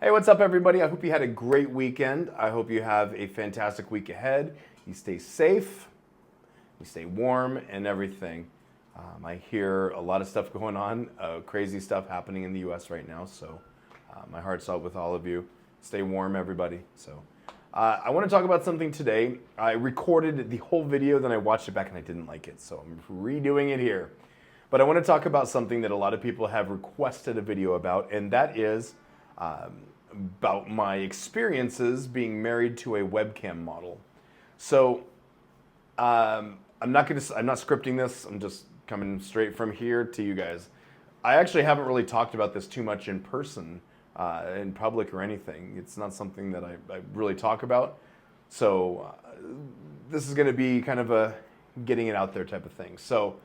Hey, what's up, everybody? I hope you had a great weekend. I hope you have a fantastic week ahead. You stay safe, you stay warm, and everything. I hear a lot of stuff going on, crazy stuff happening in the U.S. right now, so my heart's out with all of you. Stay warm, everybody. So, I want to talk about something today. I recorded the whole video, then I watched it back and I didn't like it, so I'm redoing it here. But I want to talk about something that a lot of people have requested a video about, and that is about my experiences being married to a webcam model. So I'm not scripting this. I'm just coming straight from here to you guys. I actually haven't really talked about this too much in person, in public or anything. It's not something that I really talk about. So this is going to be kind of a getting it out there type of thing. So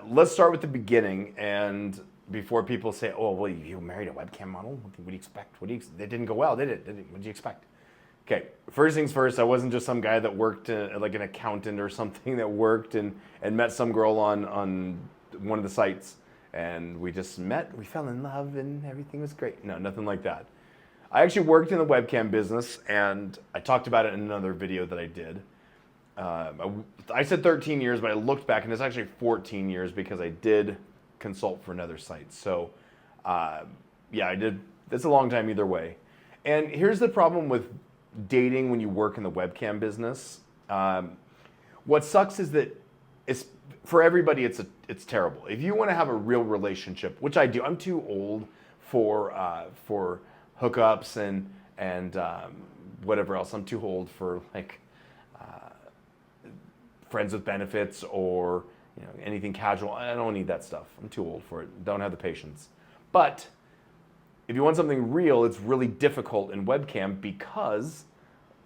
let's start with the beginning, and before people say, "Oh, well, you married a webcam model? What do you expect? It didn't go well, did it? What did you expect?" Okay, first things first, I wasn't just some guy that worked like an accountant or something that worked and met some girl on one of the sites, and we just met, we fell in love, and everything was great. No, nothing like that. I actually worked in the webcam business, and I talked about it in another video that I did. I said 13 years, but I looked back, and it's actually 14 years because I did consult for another site. So, yeah, I did. It's a long time either way. And here's the problem with dating when you work in the webcam business. What sucks is that for everybody, it's terrible. If you want to have a real relationship, which I do, I'm too old for hookups and whatever else. I'm too old for like friends with benefits or anything casual. I don't need that stuff. I'm too old for it. Don't have the patience. But if you want something real, it's really difficult in webcam because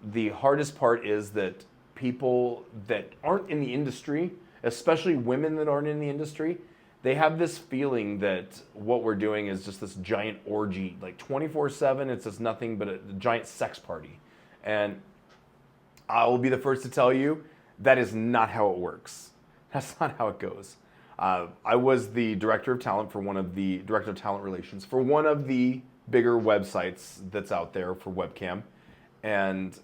the hardest part is that people that aren't in the industry, especially women that aren't in the industry, they have this feeling that what we're doing is just this giant orgy, like 24/7. It's just nothing but a giant sex party. And I will be the first to tell you, that is not how it works. That's not how it goes. I was the director of talent relations for one of the bigger websites that's out there for webcam. And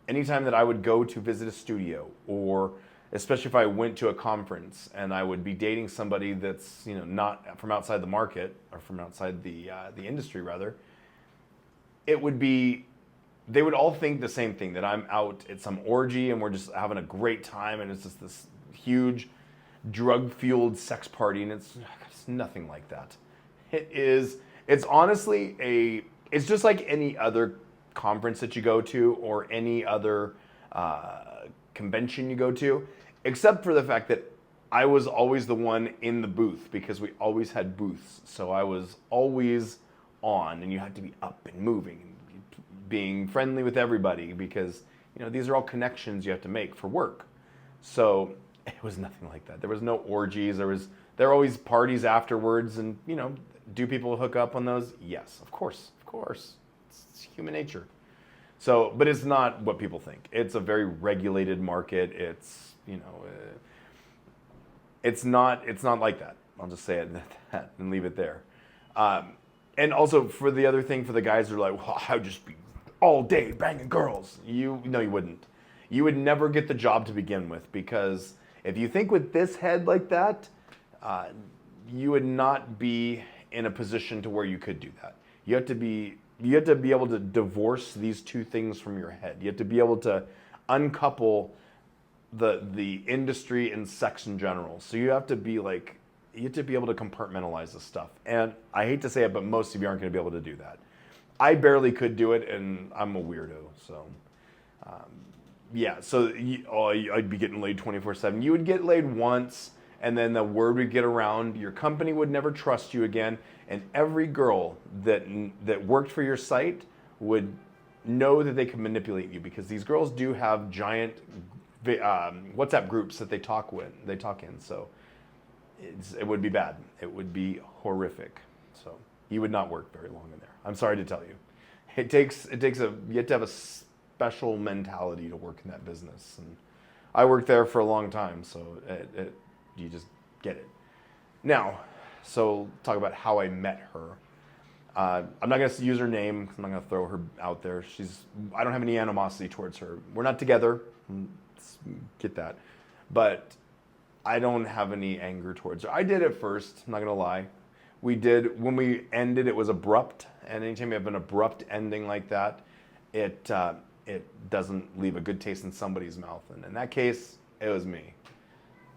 anytime that I would go to visit a studio, or especially if I went to a conference and I would be dating somebody that's not from outside the market or from outside the industry rather, they would all think the same thing, that I'm out at some orgy and we're just having a great time and it's just this huge drug-fueled sex party, and it's nothing like that. It's honestly it's just like any other conference that you go to or any other convention you go to, except for the fact that I was always the one in the booth because we always had booths. So I was always on, and you had to be up and moving and being friendly with everybody because these are all connections you have to make for work. So it was nothing like that. There was no orgies. There were always parties afterwards, and do people hook up on those? Yes, of course. It's human nature. So, but it's not what people think. It's a very regulated market. It's it's not like that. I'll just say it that and leave it there. And also for the other thing, for the guys who are like, well, I'd just be all day banging girls. You wouldn't. You would never get the job to begin with, because if you think with this head like that, you would not be in a position to where you could do that. You have to be able to divorce these two things from your head. You have to be able to uncouple the industry and sex in general. So you have to be able to compartmentalize this stuff. And I hate to say it, but most of you aren't going to be able to do that. I barely could do it, and I'm a weirdo. So, yeah. So I'd be getting laid 24/7. You would get laid once, and then the word would get around. Your company would never trust you again, and every girl that worked for your site would know that they could manipulate you, because these girls do have giant WhatsApp groups that they talk in. So it would be bad. It would be horrific. So you would not work very long in there. I'm sorry to tell you. You have to have a special mentality to work in that business. And I worked there for a long time, so you just get it. Now, so talk about how I met her. I'm not going to use her name. I'm not going to throw her out there. I don't have any animosity towards her. We're not together. Let's get that. But I don't have any anger towards her. I did at first. I'm not going to lie. We did. When we ended, it was abrupt. And anytime you have an abrupt ending like that, it doesn't leave a good taste in somebody's mouth. And in that case, it was me.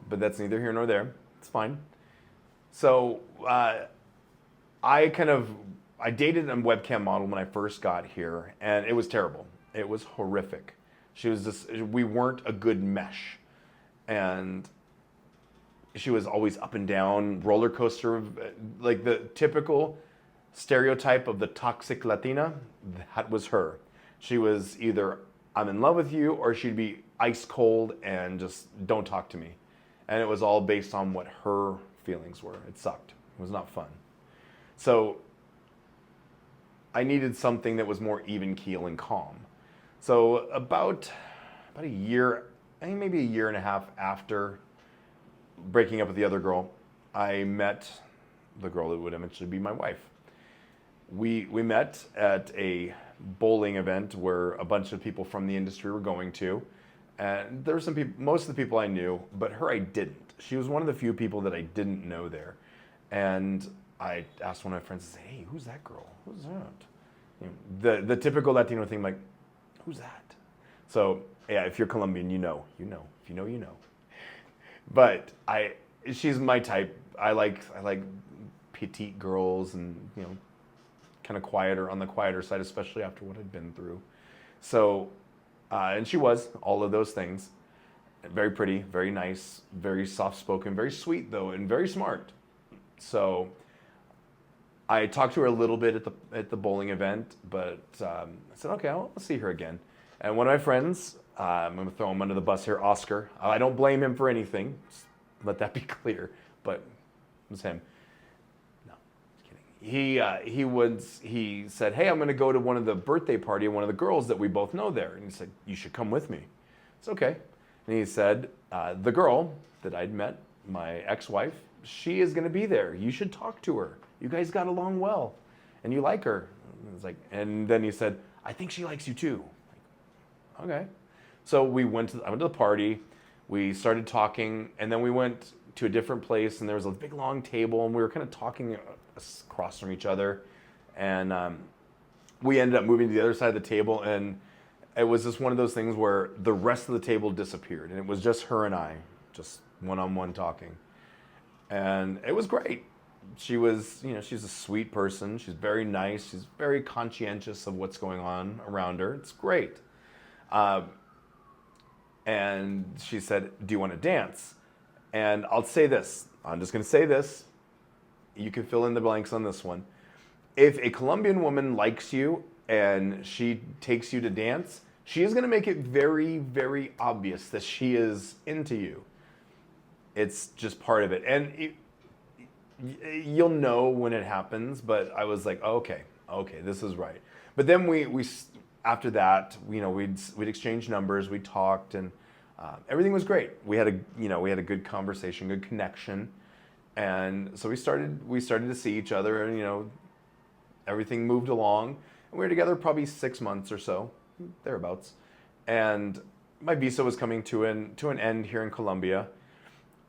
But that's neither here nor there. It's fine. So I dated a webcam model when I first got here, and it was terrible. It was horrific. We weren't a good mesh. And she was always up and down, roller coaster, like the typical stereotype of the toxic Latina. That was her. She was either I'm in love with you, or she'd be ice cold and just don't talk to me. And it was all based on what her feelings were. It sucked. It was not fun. So I needed something that was more even keel and calm. So about a year, I think maybe a year and a half after breaking up with the other girl, I met the girl that would eventually be my wife. We met at a bowling event where a bunch of people from the industry were going to. And there were some people, most of the people I knew, but her I didn't. She was one of the few people that I didn't know there. And I asked one of my friends, I said, hey, who's that girl? Who's that? You know, the typical Latino thing, like, who's that? So yeah, if you're Colombian, you know. If you know, you know. But she's my type. I like petite girls and, you know, kind of quieter, on the quieter side, especially after what I'd been through. So, and she was all of those things. Very pretty, very nice, very soft-spoken, very sweet though, and very smart. So I talked to her a little bit at the bowling event, but I said, okay, I'll see her again. And one of my friends, I'm going to throw him under the bus here, Oscar. I don't blame him for anything. Just let that be clear. But it was him. No, just kidding. He said, hey, I'm going to go to one of the birthday party of one of the girls that we both know there. And he said, you should come with me. It's okay. And he said, the girl that I'd met, my ex-wife, she is going to be there. You should talk to her. You guys got along well, and you like her. And then he said, I think she likes you too. Okay. So I went to the party, we started talking, and then we went to a different place, and there was a big long table, and we were kind of talking across from each other. And we ended up moving to the other side of the table, and it was just one of those things where the rest of the table disappeared, and it was just her and I, just one-on-one talking. And it was great. She was, you know, she's a sweet person. She's very nice. She's very conscientious of what's going on around her. It's great. And she said, do you want to dance? And I'll say this. I'm just going to say this. You can fill in the blanks on this one. If a Colombian woman likes you and she takes you to dance, she is going to make it very, very obvious that she is into you. It's just part of it. And you'll know when it happens, but I was like, oh, okay, this is right. But then we after that, you know, we'd exchange numbers, we talked, and everything was great. We had a good conversation, good connection, and so we started to see each other, and, you know, everything moved along. And we were together probably 6 months or so, thereabouts. And my visa was coming to an end here in Colombia,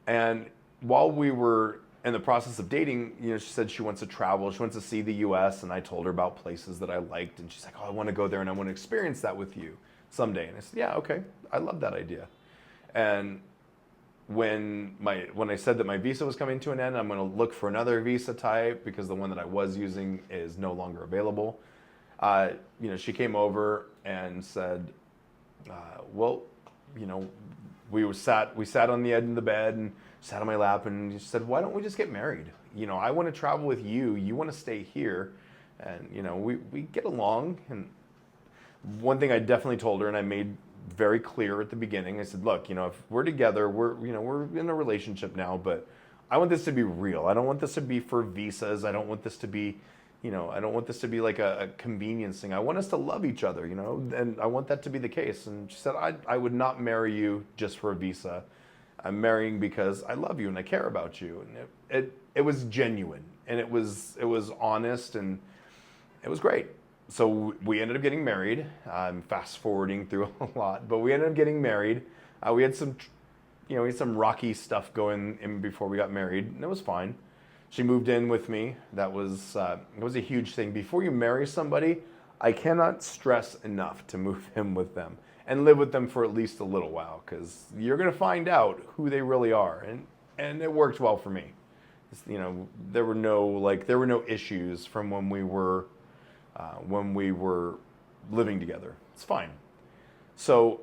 and while we were in the process of dating, you know, she said she wants to travel. She wants to see the U.S. And I told her about places that I liked. And she's like, oh, I want to go there and I want to experience that with you someday. And I said, yeah, okay. I love that idea. And when I said that my visa was coming to an end, I'm going to look for another visa type because the one that I was using is no longer available. You know, she came over and said, well, you know, we sat on the edge of the bed and sat on my lap, and she said, why don't we just get married? You know, I want to travel with you. You want to stay here. And, you know, we get along. And one thing I definitely told her, and I made very clear at the beginning, I said, look, you know, if we're together, we're in a relationship now, but I want this to be real. I don't want this to be for visas. I don't want this to be, you know, I don't want this to be like a convenience thing. I want us to love each other, you know, and I want that to be the case. And she said, I would not marry you just for a visa. I'm marrying because I love you and I care about you. And it was genuine, and it was honest, and It was great. So we ended up getting married. I'm fast forwarding through a lot, but we ended up getting married. We had some, we had some rocky stuff going in before we got married, and it was fine. She moved in with me. That was it was a huge thing. Before you marry somebody, I cannot stress enough to move in with them and live with them for at least a little while, because you're gonna find out who they really are, and it worked well for me. There were no issues from when we were living together. It's fine. So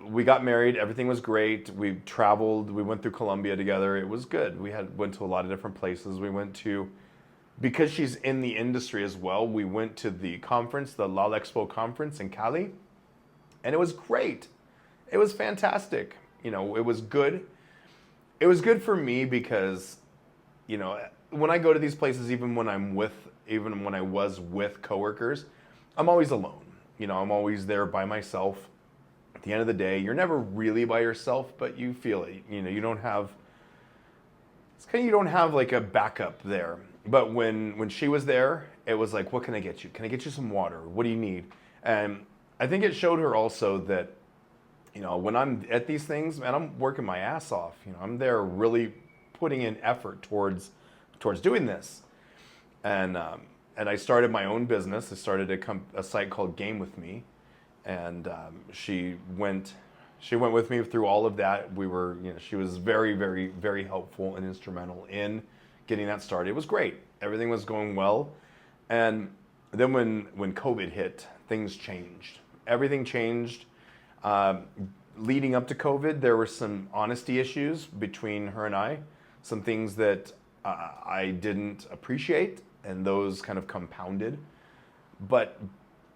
we got married. Everything was great. We traveled. We went through Colombia together. It was good. Went to a lot of different places. We went to, because she's in the industry as well, we went to the conference, the LAL Expo conference in Cali, and it was great. It was fantastic. It was good. It was good for me because, when I go to these places, even when I was with coworkers, I'm always alone. I'm always there by myself. At the end of the day, you're never really by yourself, but you feel it. You don't have like a backup there. But when she was there, it was like, what can I get you? Can I get you some water? What do you need? And I think it showed her also that, when I'm at these things, man, I'm working my ass off. I'm there really putting in effort towards doing this. And I started my own business. I started a site called Game With Me, and she went with me through all of that. She was very, very, very helpful and instrumental in getting that started. It was great. Everything was going well. And then when COVID hit, things changed. Everything changed. Leading up to COVID, there were some honesty issues between her and I, some things that I didn't appreciate, and those kind of compounded. But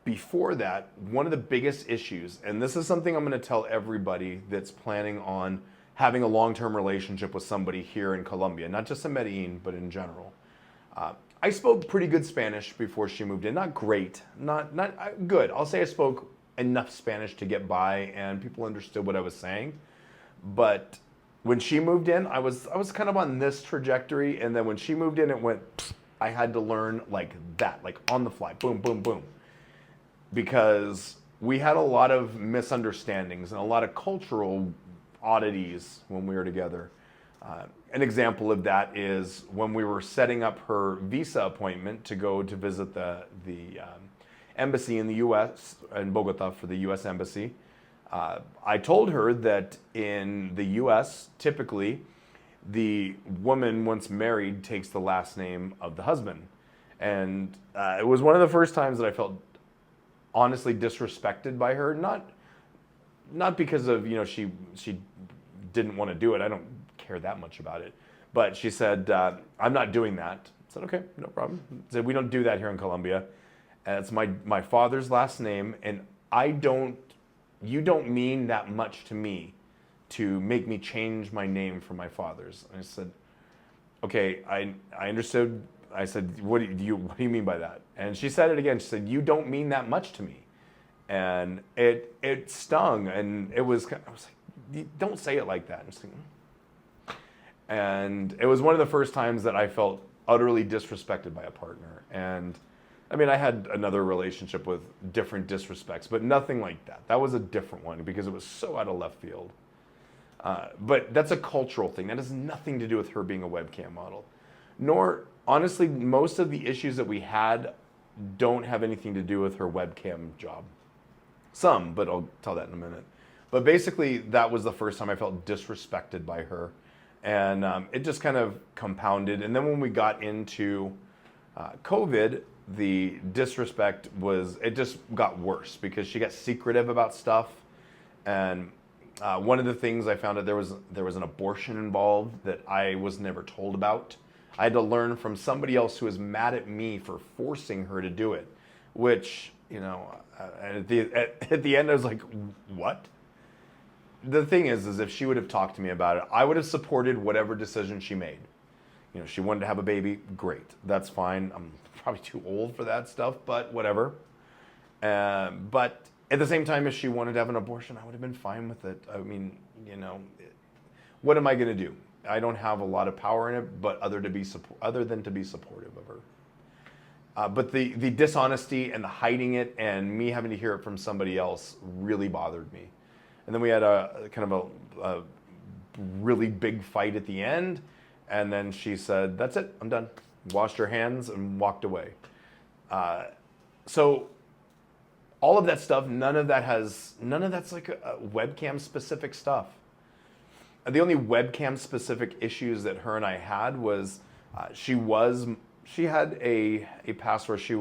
before that, one of the biggest issues, and this is something I'm going to tell everybody that's planning on having a long-term relationship with somebody here in Colombia, not just in Medellin, but in general. I spoke pretty good Spanish before she moved in. Not great, not good. I'll say I spoke enough Spanish to get by, and people understood what I was saying. But when she moved in, I was kind of on this trajectory, and then when she moved in, it went, I had to learn like that, like on the fly, boom, boom, boom. Because we had a lot of misunderstandings and a lot of cultural oddities when we were together. An example of that is when we were setting up her visa appointment to go to visit the embassy in the U.S., in Bogota for the U.S. Embassy. I told her that in the U.S., typically, the woman, once married, takes the last name of the husband. And it was one of the first times that I felt honestly disrespected by her. Not because of, she didn't want to do it. I don't care that much about it. But she said, I'm not doing that. I said, okay, no problem. I said, we don't do that here in Colombia. And it's my father's last name, and you don't mean that much to me to make me change my name from my father's. And I said, okay, I understood. I said, what do you mean by that? And she said it again. She said, you don't mean that much to me. And it stung, and I was like, don't say it like that. And it was one of the first times that I felt utterly disrespected by a partner. And I mean, I had another relationship with different disrespects, but nothing like that. That was a different one because it was so out of left field. But that's a cultural thing. That has nothing to do with her being a webcam model. Nor, honestly, most of the issues that we had don't have anything to do with her webcam job. Some, but I'll tell that in a minute. But basically, that was the first time I felt disrespected by her. And it just kind of compounded. And then when we got into COVID, the disrespect it just got worse because she got secretive about stuff. And one of the things I found out there was an abortion involved that I was never told about. I had to learn from somebody else who was mad at me for forcing her to do it, which, at the end I was like, what? The thing is if she would have talked to me about it, I would have supported whatever decision she made. She wanted to have a baby, great, that's fine. I'm probably too old for that stuff, but whatever. But at the same time, if she wanted to have an abortion, I would have been fine with it. I mean, what am I going to do? I don't have a lot of power in it, but other than to be supportive of her. But the dishonesty and the hiding it and me having to hear it from somebody else really bothered me. And then we had a kind of a really big fight at the end. And then she said, "That's it, I'm done." Washed her hands and walked away. So all of that stuff, none of that's like a webcam specific stuff. The only webcam specific issues that her and I had was she had a past where she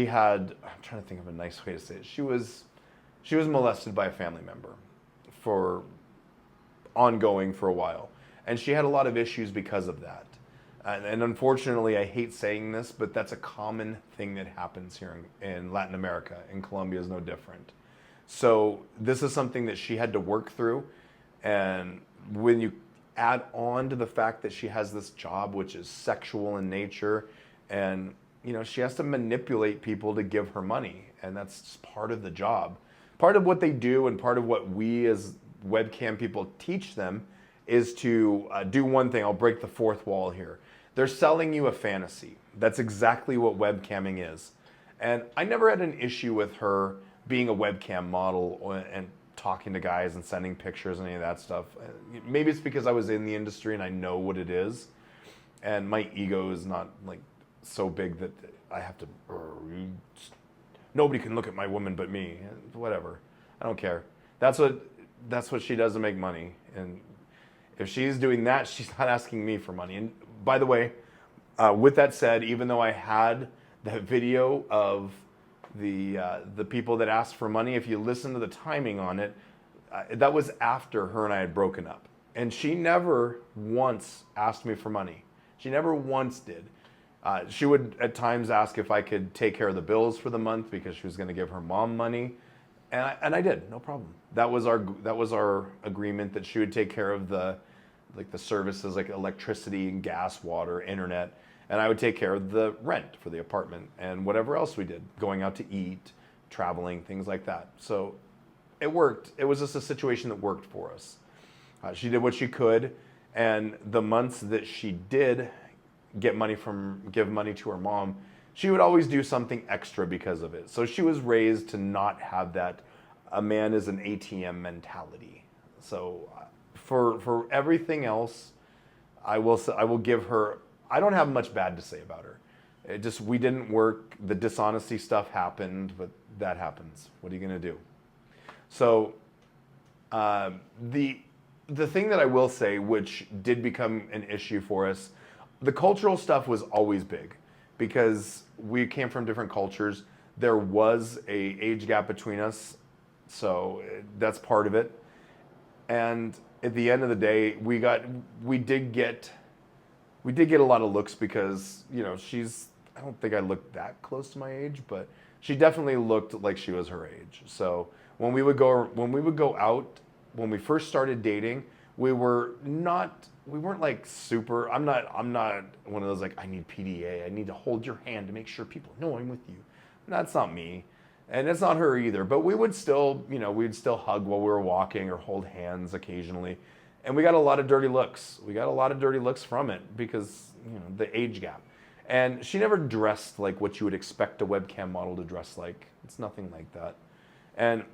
had, I'm trying to think of a nice way to say it. She was molested by a family member for ongoing for a while. And she had a lot of issues because of that. And unfortunately, I hate saying this, but that's a common thing that happens here in Latin America, and Colombia is no different. So this is something that she had to work through. And when you add on to the fact that she has this job, which is sexual in nature, and she has to manipulate people to give her money, and that's just part of the job. Part of what they do and part of what we as webcam people teach them is to do one thing. I'll break the fourth wall here. They're selling you a fantasy. That's exactly what webcamming is. And I never had an issue with her being a webcam model and talking to guys and sending pictures and any of that stuff. Maybe it's because I was in the industry and I know what it is. And my ego is not like so big that I have to, nobody can look at my woman but me. Whatever. I don't care. That's what she does to make money. And if she's doing that, she's not asking me for money. And by the way, with that said, even though I had that video of the people that asked for money, if you listen to the timing on it, that was after her and I had broken up. And she never once asked me for money. She never once did. She would at times ask if I could take care of the bills for the month because she was going to give her mom money. And I did, no problem. That was our agreement, that she would take care of the services like electricity and gas, water, internet, and I would take care of the rent for the apartment and whatever else we did, going out to eat, traveling, things like that. So it worked. It was just a situation that worked for us. She did what she could, and the months that she did give money to her mom, she would always do something extra because of it. So she was raised to not have that a man is an ATM mentality. So for everything else, I will give her, I don't have much bad to say about her. We didn't work. The dishonesty stuff happened, but that happens. What are you going to do? So the thing that I will say, which did become an issue for us, the cultural stuff was always big because we came from different cultures. There was an age gap between us, so that's part of it. And at the end of the day, we did get a lot of looks because I don't think I looked that close to my age, but she definitely looked like she was her age. So when we would go out, when we first started dating, we weren't like super. I'm not one of those like, I need PDA. I need to hold your hand to make sure people know I'm with you. That's not me. And it's not her either, but we would still, we'd still hug while we were walking or hold hands occasionally. And we got a lot of dirty looks. We got a lot of dirty looks from it because, the age gap. And she never dressed like what you would expect a webcam model to dress like. It's nothing like that. And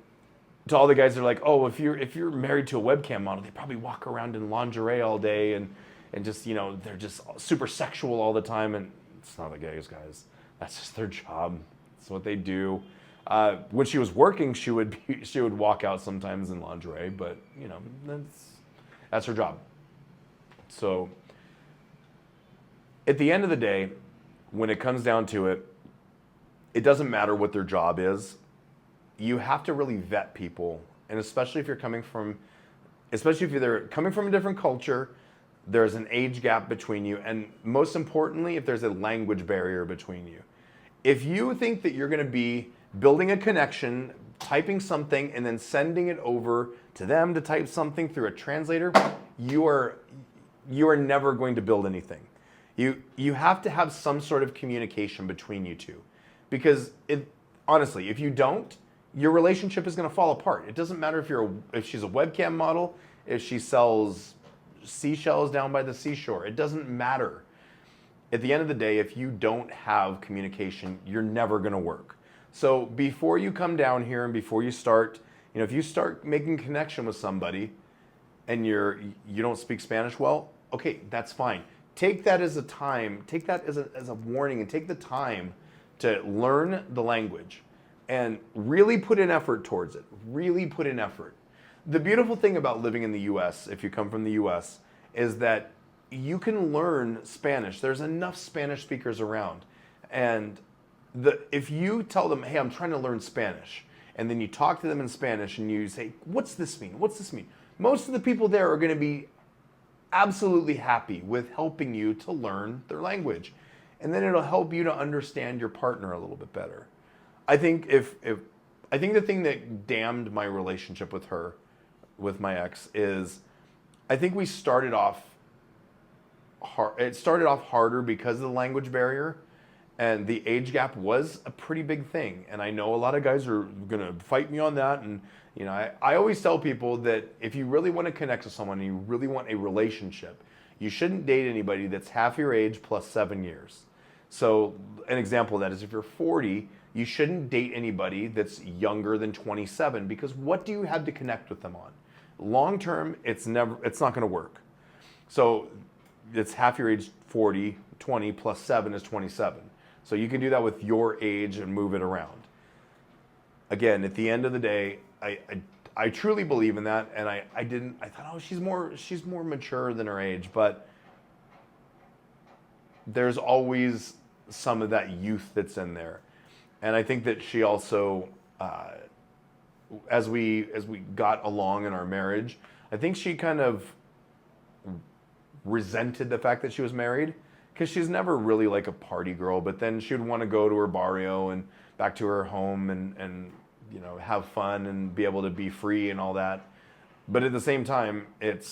to all the guys that are like, oh, if you're married to a webcam model, they probably walk around in lingerie all day and just, they're just super sexual all the time. And it's not the guys. That's just their job. It's what they do. When she was working, she would walk out sometimes in lingerie, but that's her job. So at the end of the day, when it comes down to it, it doesn't matter what their job is. You have to really vet people, and especially if they're coming from a different culture, there's an age gap between you, and most importantly, if there's a language barrier between you. If you think that you're going to be building a connection, typing something, and then sending it over to them to type something through a translator, you are never going to build anything. You have to have some sort of communication between you two. Because honestly, if you don't, your relationship is going to fall apart. It doesn't matter if she's a webcam model, if she sells seashells down by the seashore. It doesn't matter. at the end of the day, if you don't have communication, you're never going to work. So before you come down here and before you start, if you start making connection with somebody and you don't speak Spanish well, okay, that's fine. Take that as a time, take that as a warning, and take the time to learn the language and really put in effort towards it. Really put in effort. The beautiful thing about living in the US, if you come from the US, is that you can learn Spanish. There's enough Spanish speakers around. And if you tell them, hey, I'm trying to learn Spanish, and then you talk to them in Spanish and you say, what's this mean? What's this mean? Most of the people there are going to be absolutely happy with helping you to learn their language. And then it'll help you to understand your partner a little bit better. I think I think the thing that damned my relationship with my ex is I think we started off hard. It started off harder because of the language barrier, and the age gap was a pretty big thing. And I know a lot of guys are gonna fight me on that. And I always tell people that if you really want to connect with someone and you really want a relationship, you shouldn't date anybody that's half your age plus 7 years. So an example of that is if you're 40, you shouldn't date anybody that's younger than 27, because what do you have to connect with them on? Long term, it's not going to work. So it's half your age, 40, 20 plus 7 is 27. So you can do that with your age and move it around. Again, at the end of the day, I truly believe in that, and I thought, oh, she's more mature than her age, but there's always some of that youth that's in there. And I think that she also, as we got along in our marriage, I think she kind of resented the fact that she was married, because she's never really like a party girl, but then she would want to go to her barrio and back to her home and have fun and be able to be free and all that. But at the same time, it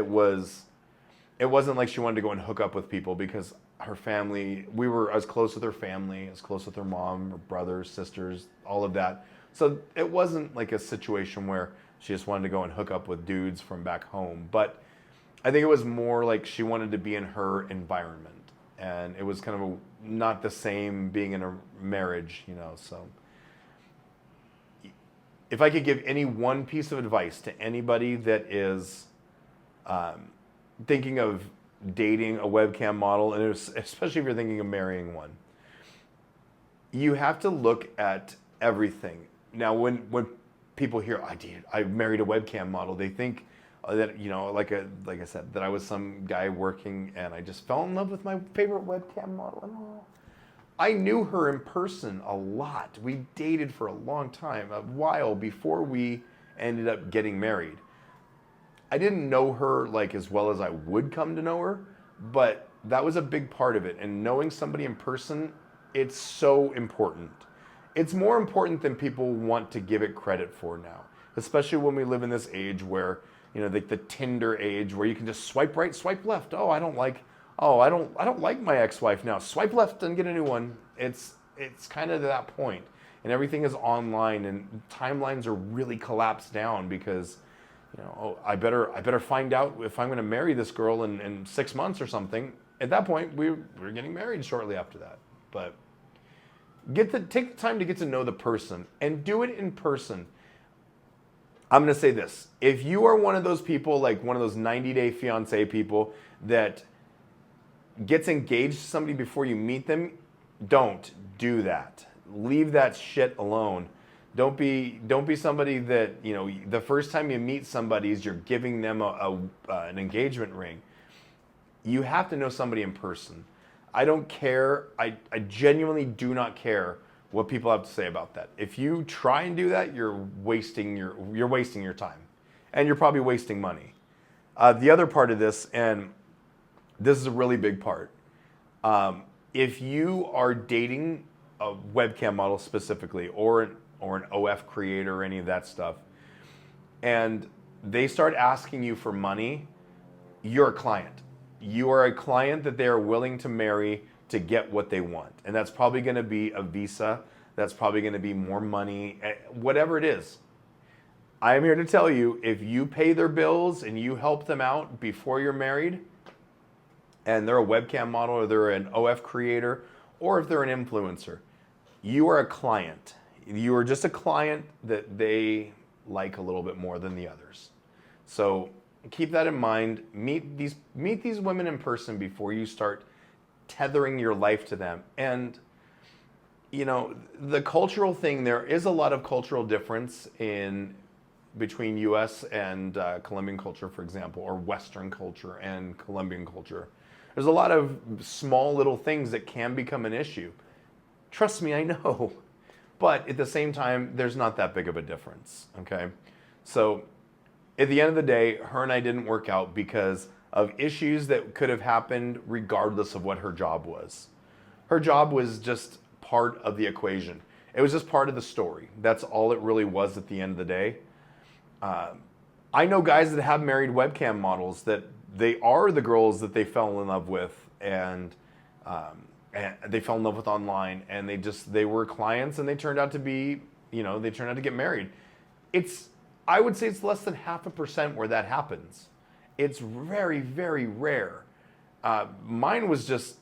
wasn't like she wanted to go and hook up with people, because her family, we were as close with her family, as close with her mom, her brothers, sisters, all of that. So it wasn't like a situation where she just wanted to go and hook up with dudes from back home. But I think it was more like she wanted to be in her environment. And it was kind of not the same being in a marriage, so. If I could give any one piece of advice to anybody that is thinking of dating a webcam model, and especially if you're thinking of marrying one, you have to look at everything. Now, when people hear, I married a webcam model, they think that, like I said, that I was some guy working and I just fell in love with my favorite webcam model. I knew her in person a lot. We dated for a long time, a while before we ended up getting married. I didn't know her like as well as I would come to know her, but that was a big part of it. And knowing somebody in person, it's so important. It's more important than people want to give it credit for now, especially when we live in this age where, like the Tinder age, where you can just swipe right, swipe left. I don't like my ex-wife now. Swipe left and get a new one. It's kind of to that point. And everything is online, and timelines are really collapsed down because, I better find out if I'm going to marry this girl in 6 months or something. At that point, we're getting married shortly after that. But take the time to get to know the person and do it in person. I'm going to say this. If you are one of those people, like one of those 90-day fiancé people that gets engaged to somebody before you meet them, don't do that. Leave that shit alone. Don't be somebody that, the first time you meet somebody is you're giving them an engagement ring. You have to know somebody in person. I don't care. I genuinely do not care what people have to say about that. If you try and do that, you're wasting your time, and you're probably wasting money. The other part of this, and this is a really big part. If you are dating a webcam model specifically, or an OF creator or any of that stuff, and they start asking you for money, you're a client. You are a client that they are willing to marry to get what they want. And that's probably going to be a visa. That's probably going to be more money, whatever it is. I am here to tell you, if you pay their bills and you help them out before you're married, and they're a webcam model, or they're an OF creator, or if they're an influencer, you are a client. You are just a client that they like a little bit more than the others. So keep that in mind. Meet these women in person before you start tethering your life to them. And the cultural thing, there is a lot of cultural difference between US and Colombian culture, for example, or Western culture and Colombian culture. There's a lot of small little things that can become an issue. Trust me, I know. But at the same time, there's not that big of a difference, okay? So at the end of the day, her and I didn't work out because of issues that could have happened regardless of what her job was. Her job was just part of the equation. It was just part of the story. That's all it really was at the end of the day. I know guys that have married webcam models that they are the girls that they fell in love with, and they fell in love with online, and they were clients, and they turned out to be, they turned out to get married. I would say it's less than 0.5% where that happens. It's very, very rare. Mine was just,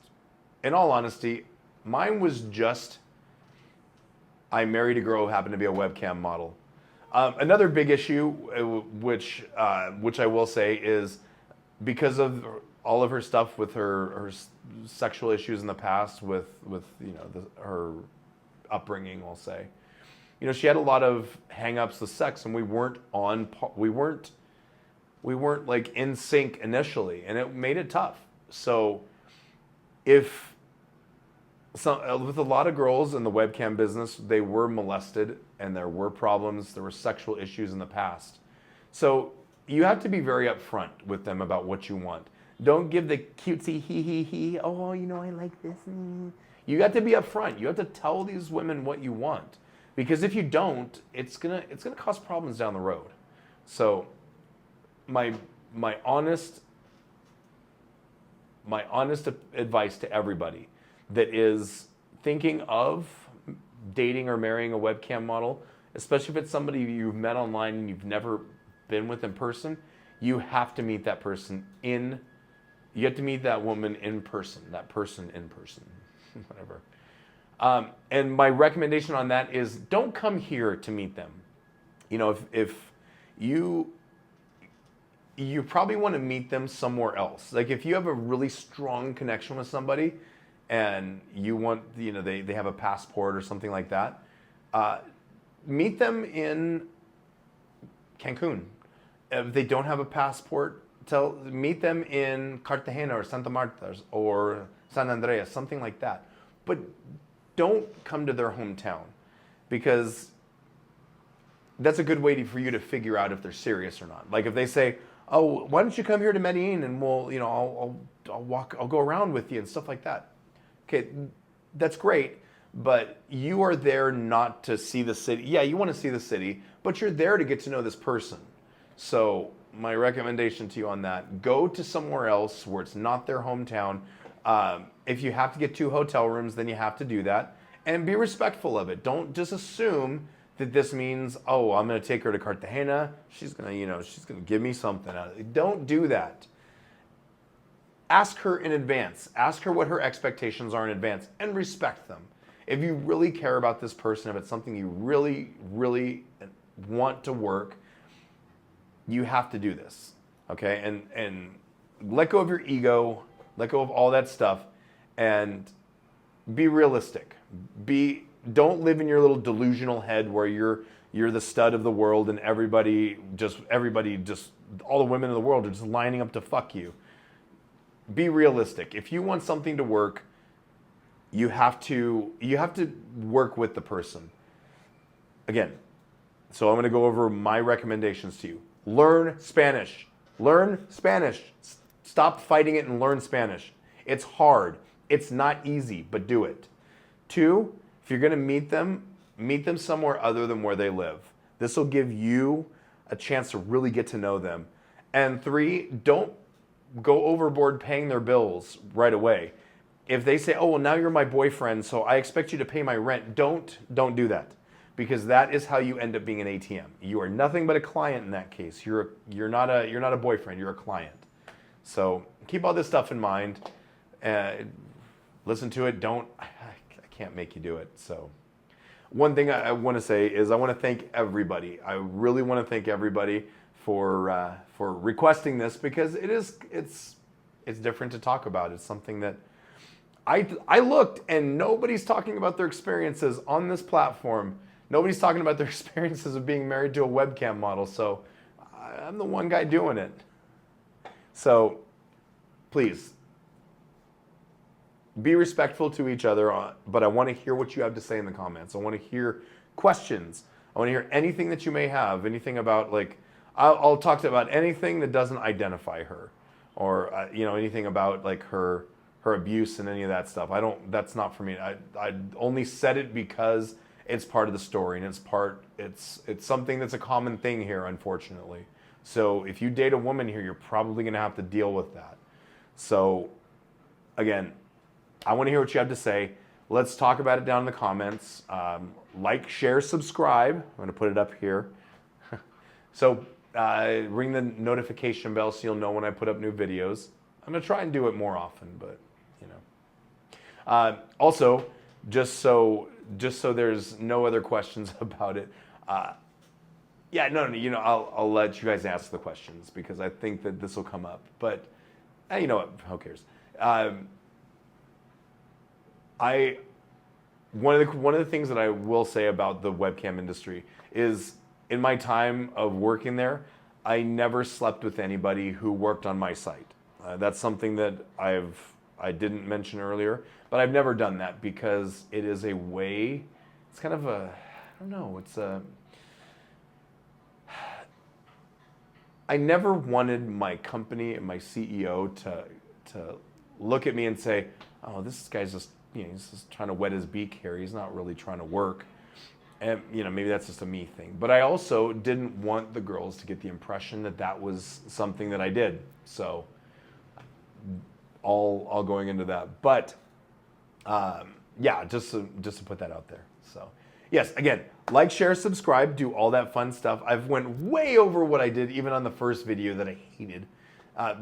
in all honesty, I married a girl who happened to be a webcam model. Another big issue, which I will say, is because of all of her stuff with her sexual issues in the past, with her upbringing, I'll say. She had a lot of hang-ups with sex, and we weren't like in sync initially, and it made it tough. So with a lot of girls in the webcam business, they were molested, and there were problems, there were sexual issues in the past. So you have to be very upfront with them about what you want. Don't give the cutesy he, oh, I like this. You got to be upfront. You have to tell these women what you want. Because if you don't, it's gonna cause problems down the road. So my honest advice to everybody that is thinking of dating or marrying a webcam model, especially if it's somebody you've met online and you've never been with in person, you have to meet that person you have to meet that woman in person, whatever. And my recommendation on that is don't come here to meet them. If you probably want to meet them somewhere else. Like if you have a really strong connection with somebody and you want, they have a passport or something like that, meet them in Cancun. If they don't have a passport, meet them in Cartagena or Santa Marta or San Andreas, something like that. But don't come to their hometown, because that's a good way for you to figure out if they're serious or not. Like if they say, "Oh, why don't you come here to Medellin and I'll go around with you," and stuff like that. Okay, that's great, but you are there not to see the city. Yeah, you want to see the city, but you're there to get to know this person. So my recommendation to you on that, go to somewhere else where it's not their hometown. If you have to get 2 hotel rooms, then you have to do that. And be respectful of it. Don't just assume that this means, oh, I'm going to take her to Cartagena. She's going to give me something out of it. Don't do that. Ask her in advance. Ask her what her expectations are in advance, and respect them. If you really care about this person, if it's something you really, really want to work, you have to do this, okay? And let go of your ego, let go of all that stuff, and be realistic. Don't live in your little delusional head where you're the stud of the world and everybody just all the women in the world are just lining up to fuck you. Be realistic. If you want something to work, you have to work with the person. Again, so I'm going to go over my recommendations to you. Learn Spanish. Learn Spanish. Stop fighting it and learn Spanish. It's hard. It's not easy, but do it. 2, if you're going to meet them somewhere other than where they live. This will give you a chance to really get to know them. And 3, don't go overboard paying their bills right away. If they say, "Oh, well, now you're my boyfriend, so I expect you to pay my rent," don't do that. Because that is how you end up being an ATM. You are nothing but a client in that case. You're not a boyfriend, you're a client. So keep all this stuff in mind. Listen to it. I can't make you do it. So one thing I want to say is I want to thank everybody. I really want to thank everybody for requesting this, because it's different to talk about. It's something that I looked, and nobody's talking about their experiences on this platform. Nobody's talking about their experiences of being married to a webcam model. So I'm the one guy doing it. So please be respectful to each other, but I want to hear what you have to say in the comments. I want to hear questions. I want to hear anything that you may have, anything about, like, I'll talk about anything that doesn't identify her, or anything about like her abuse and any of that stuff. That's not for me. I only said it because it's part of the story, and it's something that's a common thing here, unfortunately. So if you date a woman here, you're probably going to have to deal with that. So again, I want to hear what you have to say. Let's talk about it down in the comments. Like, share, subscribe. I'm going to put it up here. So ring the notification bell so you'll know when I put up new videos. I'm going to try and do it more often, but also, just so there's no other questions about it. Yeah, no, I'll let you guys ask the questions, because I think that this will come up. But you know what? Who cares? One of the things that I will say about the webcam industry is, in my time of working there, I never slept with anybody who worked on my site. That's something that I didn't mention earlier, but I've never done that, because it is a way. It's kind of a, I don't know. I never wanted my company and my CEO to look at me and say, "Oh, this guy's just he's just trying to wet his beak here. He's not really trying to work." And maybe that's just a me thing. But I also didn't want the girls to get the impression that that was something that I did. So all going into that. But yeah, just to put that out there. So yes, again, like, share, subscribe, do all that fun stuff. I've went way over what I did even on the first video that I hated.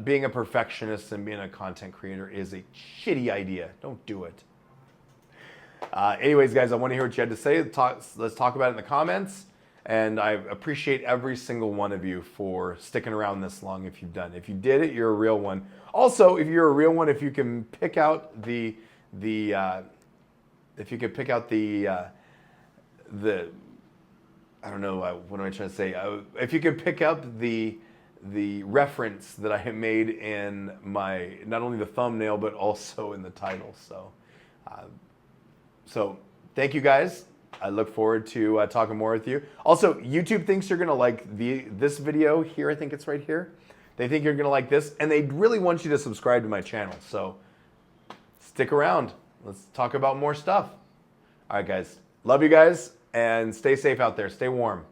Being a perfectionist and being a content creator is a shitty idea. Don't do it. Anyways, guys, I want to hear what you had to say. Let's talk about it in the comments. And I appreciate every single one of you for sticking around this long. If you've done, if you did it, you're a real one. Also, if you're a real one, if you can pick out the I don't know, what am I trying to say? If you could pick up the reference that I made in my, not only the thumbnail, but also in the title. So thank you guys. I look forward to talking more with you. Also, YouTube thinks you're gonna like this video here. I think it's right here. They think you're gonna like this, and they really want you to subscribe to my channel. So stick around. Let's talk about more stuff. All right, guys. Love you guys, and stay safe out there. Stay warm.